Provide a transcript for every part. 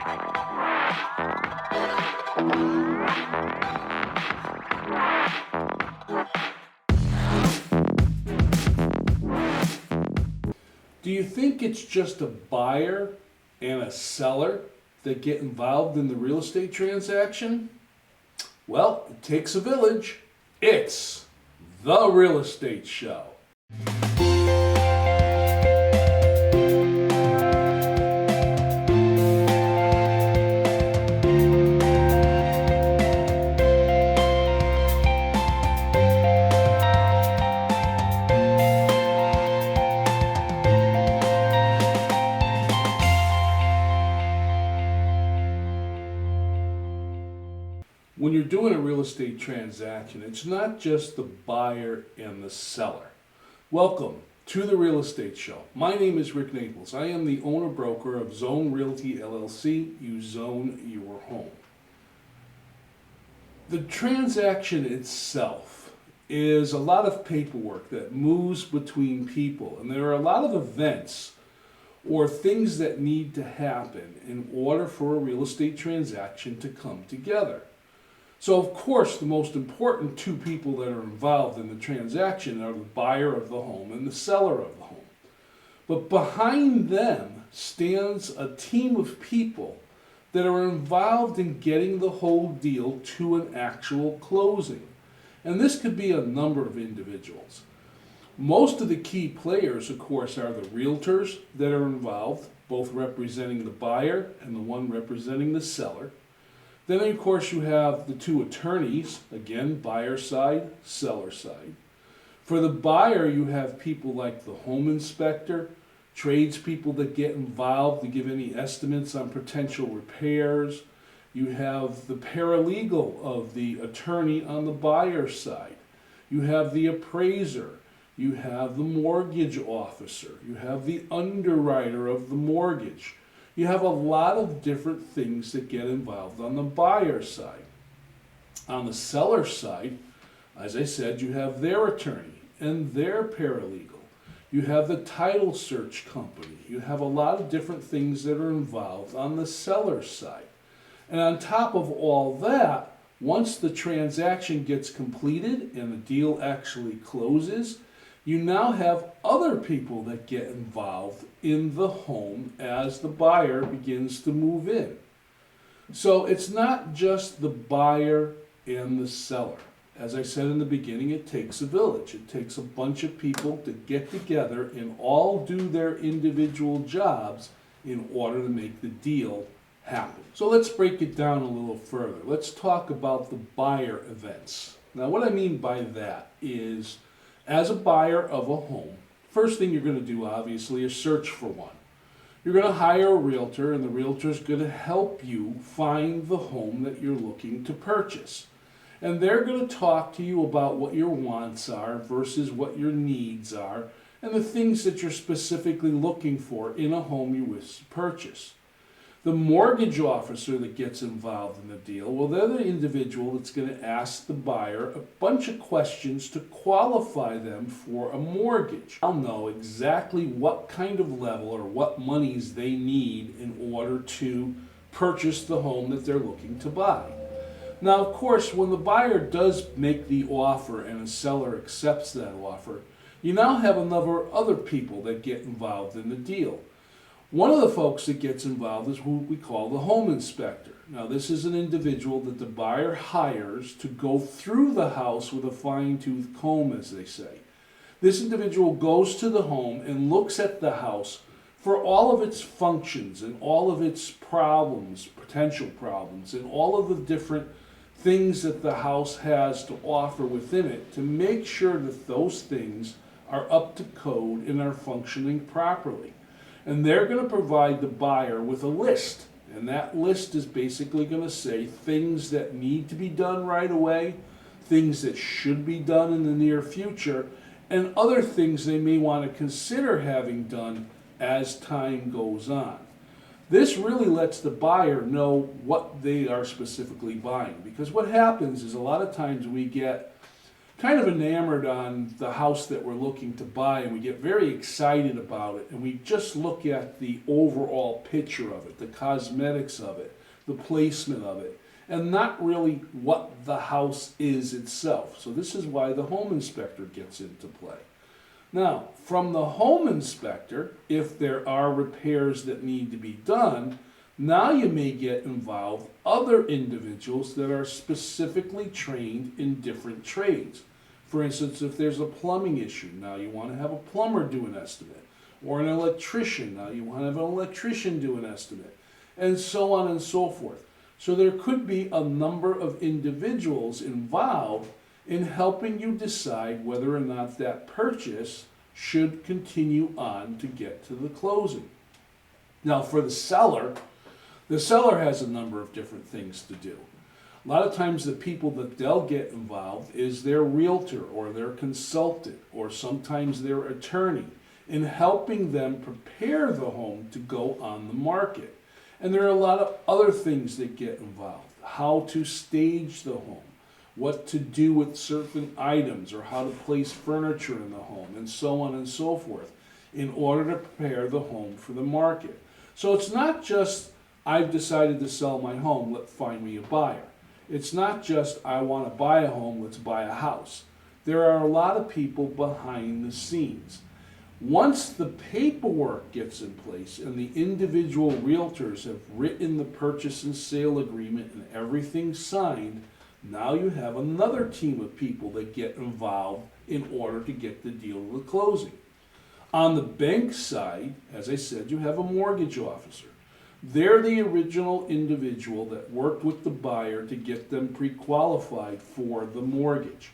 Do you think it's just a buyer and a seller that get involved in the real estate transaction? Well, it takes a village. It's the real estate show. When you're doing a real estate transaction, it's not just the buyer and the seller. Welcome to the Real Estate Show. My name is Rick Naples. I am the owner-broker of Zone Realty LLC. You zone your home. The transaction itself is a lot of paperwork that moves between people, and there are a lot of events or things that need to happen in order for a real estate transaction to come together. So, of course, the most important two people that are involved in the transaction are the buyer of the home and the seller of the home. But behind them stands a team of people that are involved in getting the whole deal to an actual closing. And this could be a number of individuals. Most of the key players, of course, are the realtors that are involved, both representing the buyer and the one representing the seller. Then, of course, you have the two attorneys, again, buyer side, seller side. For the buyer, you have people like the home inspector, tradespeople that get involved to give any estimates on potential repairs. You have the paralegal of the attorney on the buyer side. You have the appraiser. You have the mortgage officer. You have the underwriter of the mortgage. You have a lot of different things that get involved on the buyer side. On the seller side, as I said, you have their attorney and their paralegal. You have the title search company. You have a lot of different things that are involved on the seller side. And on top of all that, once the transaction gets completed and the deal actually closes, you now have other people that get involved in the home as the buyer begins to move in. So it's not just the buyer and the seller. As I said in the beginning, it takes a village. It takes a bunch of people to get together and all do their individual jobs in order to make the deal happen. So let's break it down a little further. Let's talk about the buyer events. Now, what I mean by that is, as a buyer of a home, first thing you're going to do, obviously, is search for one. You're going to hire a realtor, and the realtor is going to help you find the home that you're looking to purchase. And they're going to talk to you about what your wants are versus what your needs are, and the things that you're specifically looking for in a home you wish to purchase. The mortgage officer that gets involved in the deal, well, they're the individual that's going to ask the buyer a bunch of questions to qualify them for a mortgage. They'll know exactly what kind of level or what monies they need in order to purchase the home that they're looking to buy. Now, of course, when the buyer does make the offer and a seller accepts that offer, you now have a number of other people that get involved in the deal. One of the folks that gets involved is who we call the home inspector. Now, this is an individual that the buyer hires to go through the house with a fine-tooth comb, as they say. This individual goes to the home and looks at the house for all of its functions and all of its problems, potential problems, and all of the different things that the house has to offer within it to make sure that those things are up to code and are functioning properly. And they're going to provide the buyer with a list. And that list is basically going to say things that need to be done right away, things that should be done in the near future, and other things they may want to consider having done as time goes on. This really lets the buyer know what they are specifically buying. Because what happens is a lot of times we get kind of enamored on the house that we're looking to buy, and we get very excited about it, and we just look at the overall picture of it, the cosmetics of it, the placement of it, and not really what the house is itself. So this is why the home inspector gets into play. Now, from the home inspector, if there are repairs that need to be done, now you may get involved other individuals that are specifically trained in different trades. For instance, if there's a plumbing issue, now you want to have a plumber do an estimate. Or an electrician, now you want to have an electrician do an estimate. And so on and so forth. So there could be a number of individuals involved in helping you decide whether or not that purchase should continue on to get to the closing. Now for the seller has a number of different things to do. A lot of times the people that they'll get involved is their realtor or their consultant or sometimes their attorney in helping them prepare the home to go on the market. And there are a lot of other things that get involved. How to stage the home, what to do with certain items or how to place furniture in the home and so on and so forth in order to prepare the home for the market. So it's not just, I've decided to sell my home, let's find me a buyer. It's not just, I want to buy a home, let's buy a house. There are a lot of people behind the scenes. Once the paperwork gets in place and the individual realtors have written the purchase and sale agreement and everything signed, now you have another team of people that get involved in order to get the deal to the closing. On the bank side, as I said, you have a mortgage officer. They're the original individual that worked with the buyer to get them pre-qualified for the mortgage.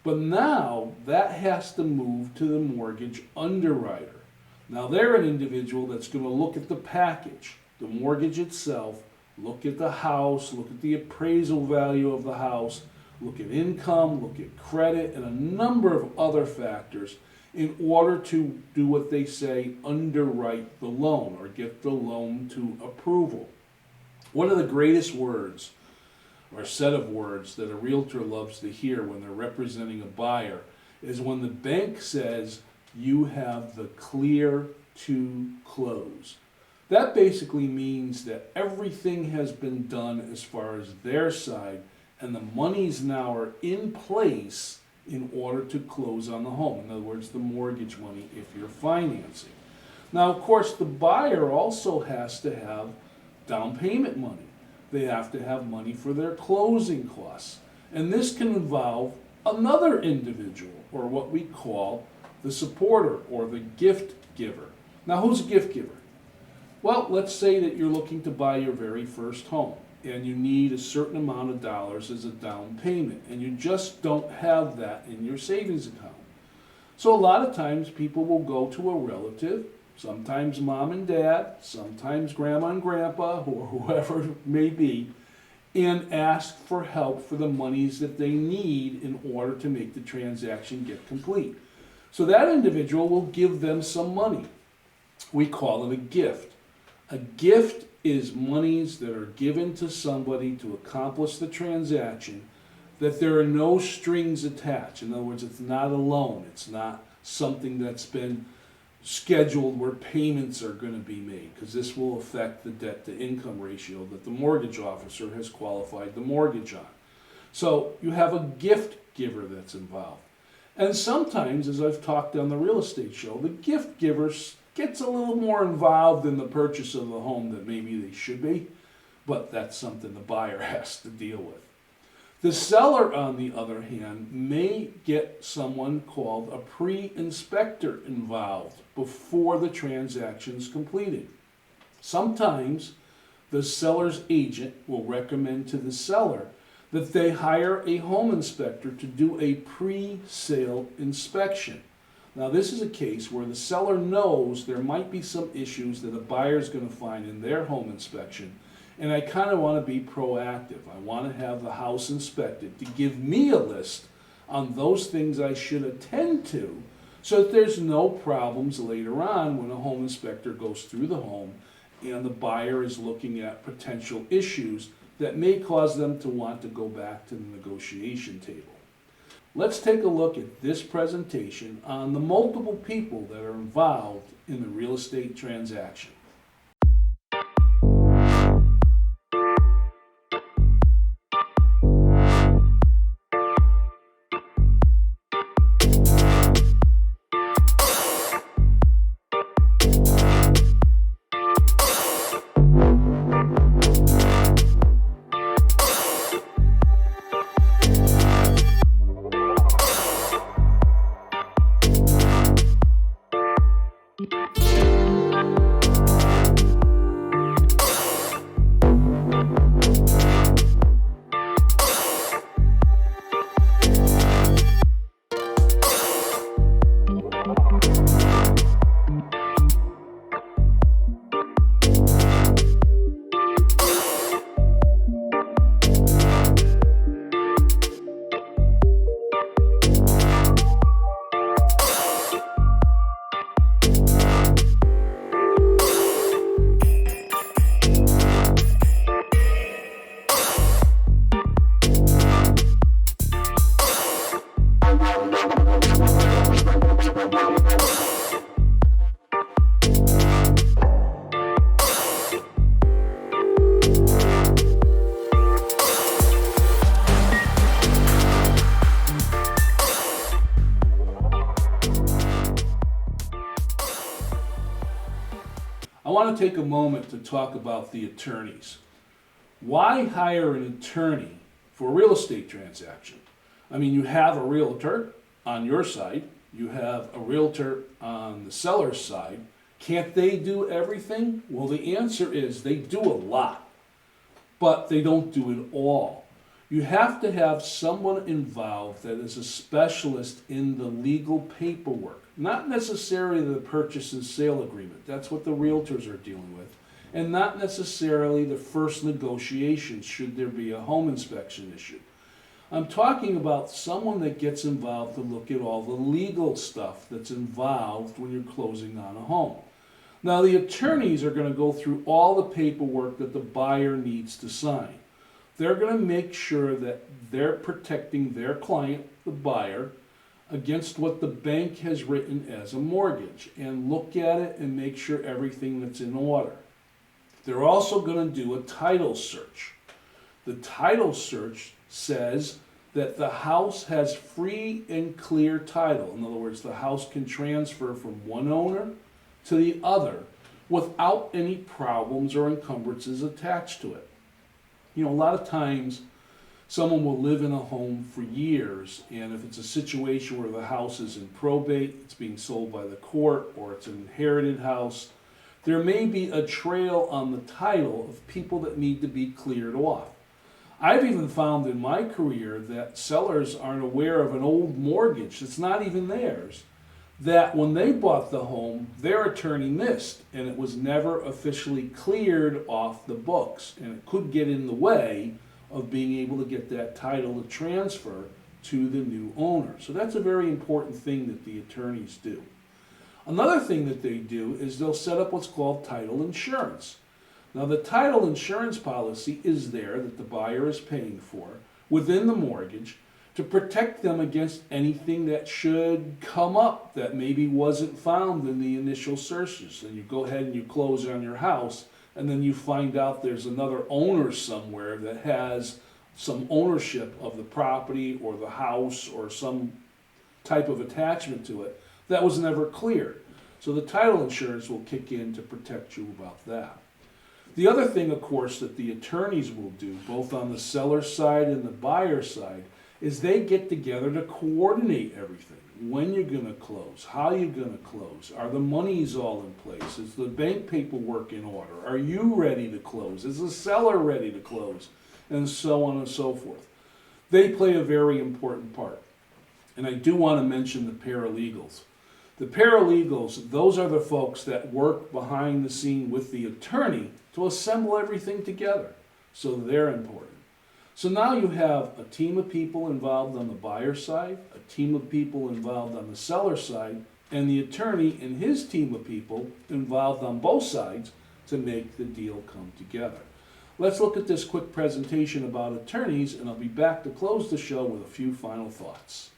But now that has to move to the mortgage underwriter. Now they're an individual that's going to look at the package, the mortgage itself, look at the house, look at the appraisal value of the house, look at income, look at credit, and a number of other factors in order to do what they say, underwrite the loan or get the loan to approval. One of the greatest words or set of words that a realtor loves to hear when they're representing a buyer is when the bank says you have the clear to close. That basically means that everything has been done as far as their side and the monies now are in place in order to close on the home. In other words, the mortgage money if you're financing. Now, of course, the buyer also has to have down payment money. They have to have money for their closing costs. And this can involve another individual, or what we call the supporter or the gift giver. Now, who's a gift giver? Well, let's say that you're looking to buy your very first home and you need a certain amount of dollars as a down payment and you just don't have that in your savings account. So a lot of times people will go to a relative, sometimes mom and dad, sometimes grandma and grandpa, or whoever it may be, and ask for help for the monies that they need in order to make the transaction get complete. So that individual will give them some money. We call it a gift. A gift is monies that are given to somebody to accomplish the transaction, that there are no strings attached. In other words, it's not a loan. It's not something that's been scheduled where payments are going to be made, because this will affect the debt to income ratio that the mortgage officer has qualified the mortgage on. So you have a gift giver that's involved. And sometimes, as I've talked on the real estate show, the gift giver gets a little more involved in the purchase of the home than maybe they should be, but that's something the buyer has to deal with. The seller, on the other hand, may get someone called a pre-inspector involved before the transaction is completed. Sometimes the seller's agent will recommend to the seller that they hire a home inspector to do a pre-sale inspection. Now, this is a case where the seller knows there might be some issues that a buyer is going to find in their home inspection, and I kind of want to be proactive. I want to have the house inspected to give me a list on those things I should attend to so that there's no problems later on when a home inspector goes through the home and the buyer is looking at potential issues that may cause them to want to go back to the negotiation table. Let's take a look at this presentation on the multiple people that are involved in the real estate transaction. I want to take a moment to talk about the attorneys. Why hire an attorney for a real estate transaction? I mean, you have a realtor on your side, you have a realtor on the seller's side. Can't they do everything? Well, the answer is they do a lot, but they don't do it all. You have to have someone involved that is a specialist in the legal paperwork, not necessarily the purchase and sale agreement. That's what the realtors are dealing with, and not necessarily the first negotiations should there be a home inspection issue. I'm talking about someone that gets involved to look at all the legal stuff that's involved when you're closing on a home. Now, the attorneys are going to go through all the paperwork that the buyer needs to sign. They're going to make sure that they're protecting their client, the buyer, against what the bank has written as a mortgage and look at it and make sure everything that's in order. They're also going to do a title search. The title search says that the house has free and clear title. In other words, the house can transfer from one owner to the other without any problems or encumbrances attached to it. You know, a lot of times someone will live in a home for years, and if it's a situation where the house is in probate, it's being sold by the court, or it's an inherited house, there may be a trail on the title of people that need to be cleared off. I've even found in my career that sellers aren't aware of an old mortgage that's not even theirs, that when they bought the home, their attorney missed, and it was never officially cleared off the books, and it could get in the way of being able to get that title to transfer to the new owner. So that's a very important thing that the attorneys do. Another thing that they do is they'll set up what's called title insurance. Now, the title insurance policy is there that the buyer is paying for within the mortgage to protect them against anything that should come up that maybe wasn't found in the initial searches. And you go ahead and you close on your house, and then you find out there's another owner somewhere that has some ownership of the property or the house or some type of attachment to it that was never cleared. So the title insurance will kick in to protect you about that. The other thing, of course, that the attorneys will do, both on the seller side and the buyer side, is they get together to coordinate everything. When you're going to close, how you're going to close, are the monies all in place, is the bank paperwork in order, are you ready to close, is the seller ready to close, and so on and so forth. They play a very important part. And I do want to mention the paralegals. The paralegals, those are the folks that work behind the scene with the attorney to assemble everything together. So they're important. So now you have a team of people involved on the buyer side, a team of people involved on the seller side, and the attorney and his team of people involved on both sides to make the deal come together. Let's look at this quick presentation about attorneys, and I'll be back to close the show with a few final thoughts.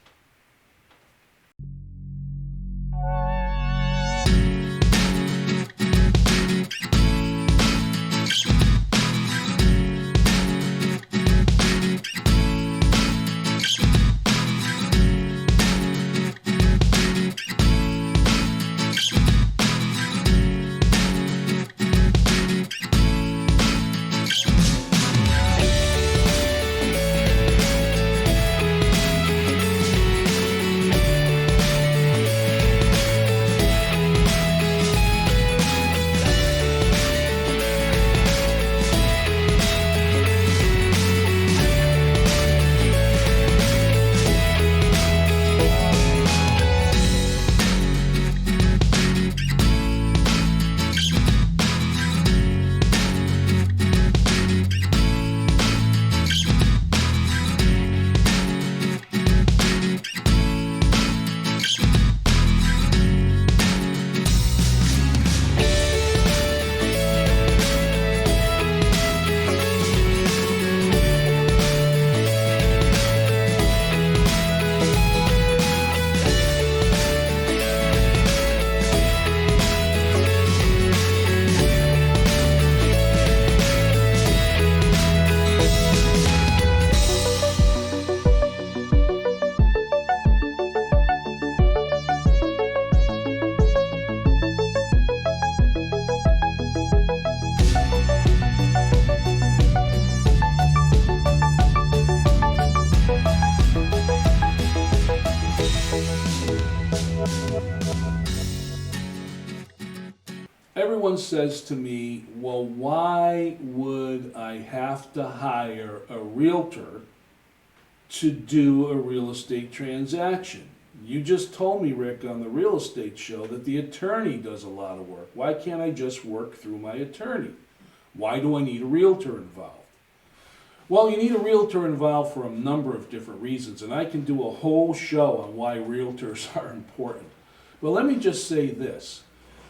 Everyone says to me, well, why would I have to hire a realtor to do a real estate transaction? You just told me, Rick, on the real estate show that the attorney does a lot of work. Why can't I just work through my attorney? Why do I need a realtor involved? Well, you need a realtor involved for a number of different reasons, and I can do a whole show on why realtors are important. But let me just say this.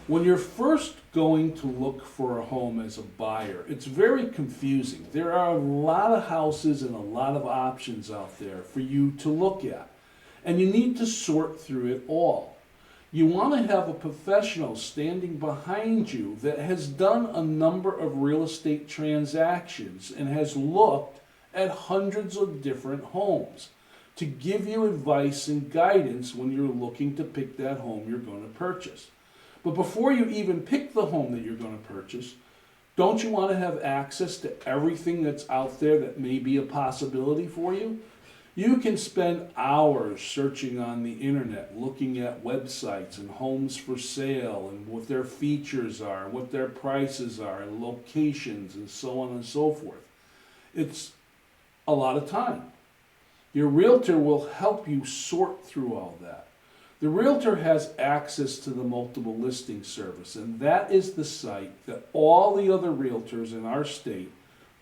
When you're first going to look for a home as a buyer, it's very confusing. There are a lot of houses and a lot of options out there for you to look at, and you need to sort through it all. You want to have a professional standing behind you that has done a number of real estate transactions and has looked at hundreds of different homes to give you advice and guidance when you're looking to pick that home you're going to purchase. But before you even pick the home that you're going to purchase, don't you want to have access to everything that's out there that may be a possibility for you? You can spend hours searching on the internet, looking at websites and homes for sale and what their features are, what their prices are, and locations, and so on and so forth. It's a lot of time. Your realtor will help you sort through all that. The realtor has access to the multiple listing service, and that is the site that all the other realtors in our state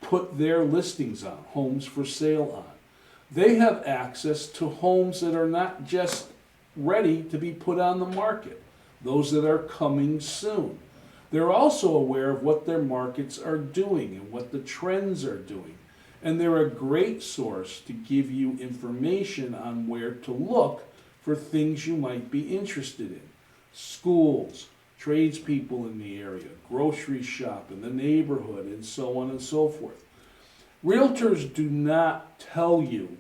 put their listings on, homes for sale on. They have access to homes that are not just ready to be put on the market, those that are coming soon. They're also aware of what their markets are doing and what the trends are doing. And they're a great source to give you information on where to look for things you might be interested in. Schools, tradespeople in the area, grocery shop in the neighborhood, and so on and so forth. Realtors do not tell you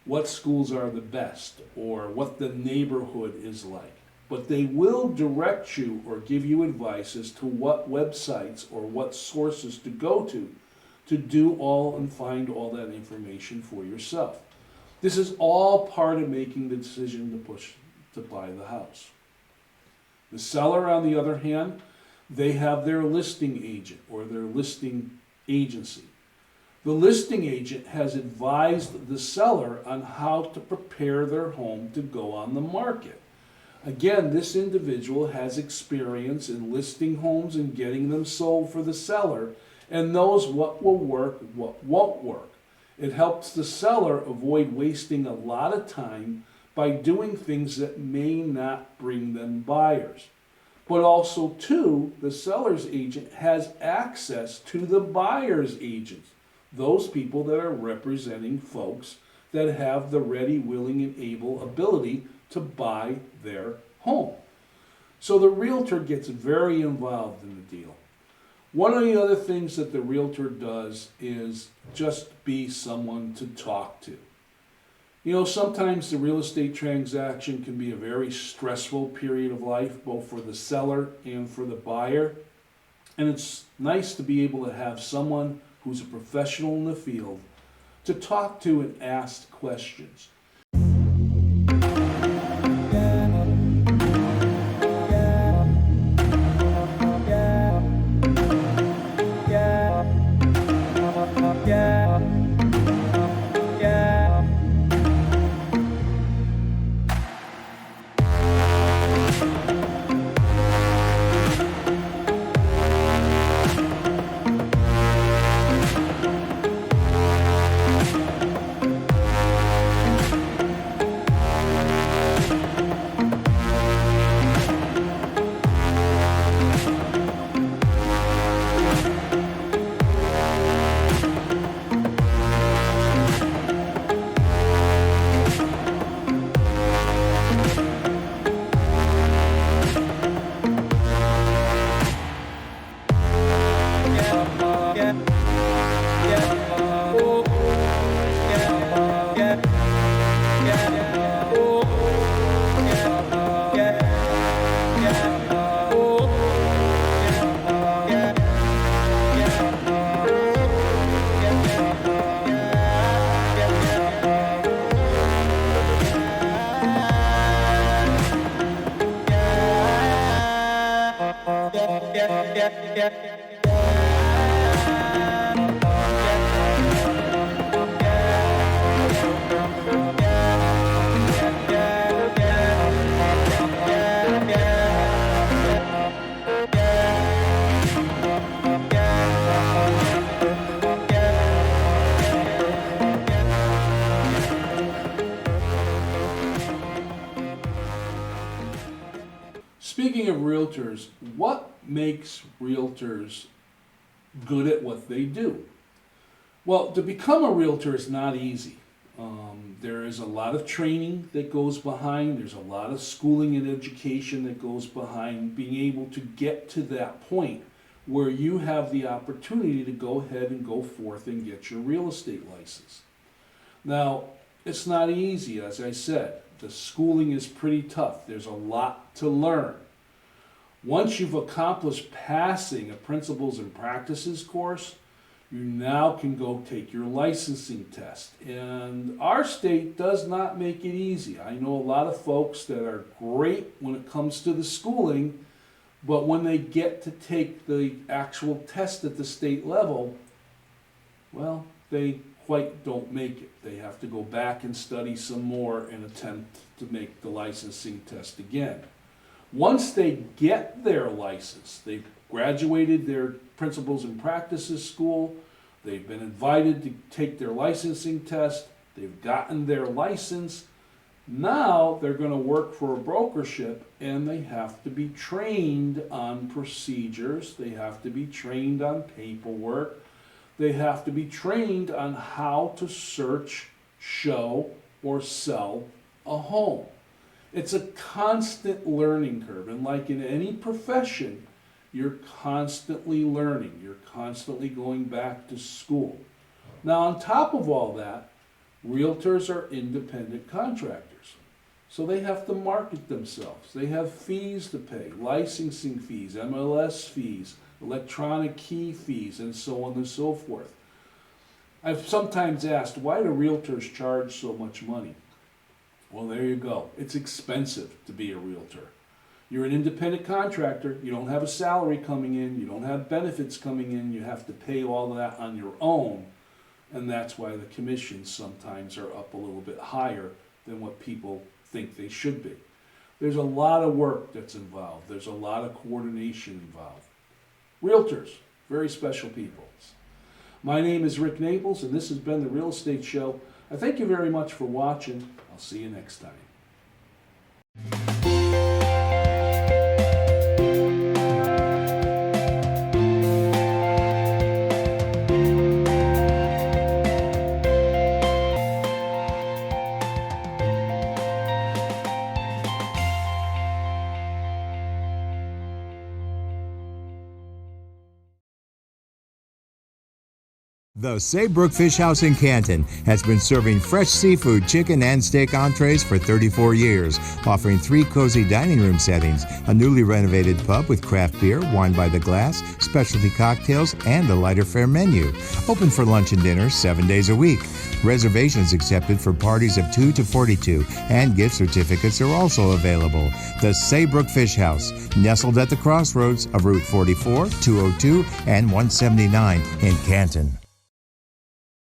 what schools are the best or what the neighborhood is like, but they will direct you or give you advice as to what websites or what sources to go to do all and find all that information for yourself. This is all part of making the decision to buy the house. The seller, on the other hand, they have their listing agent or their listing agency. The listing agent has advised the seller on how to prepare their home to go on the market. Again, this individual has experience in listing homes and getting them sold for the seller and knows what will work, what won't work. It helps the seller avoid wasting a lot of time by doing things that may not bring them buyers. But also, too, the seller's agent has access to the buyer's agents, those people that are representing folks that have the ready, willing, and able ability to buy their home. So the realtor gets very involved in the deal. One of the other things that the realtor does is just be someone to talk to. You know, sometimes the real estate transaction can be a very stressful period of life, both for the seller and for the buyer. And it's nice to be able to have someone who's a professional in the field to talk to and ask questions. Speaking of realtors, what makes realtors good at what they do? Well, to become a realtor is not easy. There is a lot of training that goes behind, there's a lot of schooling and education that goes behind being able to get to that point where you have the opportunity to go ahead and go forth and get your real estate license. Now, it's not easy, as I said. The schooling is pretty tough. There's a lot to learn. Once you've accomplished passing a principles and practices course, you now can go take your licensing test. And our state does not make it easy. I know a lot of folks that are great when it comes to the schooling, but when they get to take the actual test at the state level, well, they quite don't make it. They have to go back and study some more and attempt to make the licensing test again. Once they get their license, they've graduated their principles and practices school, they've been invited to take their licensing test, they've gotten their license, now they're going to work for a brokership and they have to be trained on procedures, they have to be trained on paperwork, they have to be trained on how to search, show, or sell a home. It's a constant learning curve, and like in any profession, you're constantly learning, you're constantly going back to school. Now, on top of all that, realtors are independent contractors, so they have to market themselves. They have fees to pay, licensing fees, MLS fees, electronic key fees, and so on and so forth. I've sometimes asked, why do realtors charge so much money? Well, there you go. It's expensive to be a realtor. You're an independent contractor, you don't have a salary coming in, you don't have benefits coming in, you have to pay all of that on your own, and that's why the commissions sometimes are up a little bit higher than what people think they should be. There's a lot of work that's involved, there's a lot of coordination involved. Realtors, very special people. My name is Rick Naples, and this has been The Real Estate Show. I thank you very much for watching. I'll see you next time. The Saybrook Fish House in Canton has been serving fresh seafood, chicken, and steak entrees for 34 years, offering 3 cozy dining room settings, a newly renovated pub with craft beer, wine by the glass, specialty cocktails, and a lighter fare menu. Open for lunch and dinner 7 days a week. Reservations accepted for parties of 2 to 42, and gift certificates are also available. The Saybrook Fish House, nestled at the crossroads of Route 44, 202, and 179 in Canton.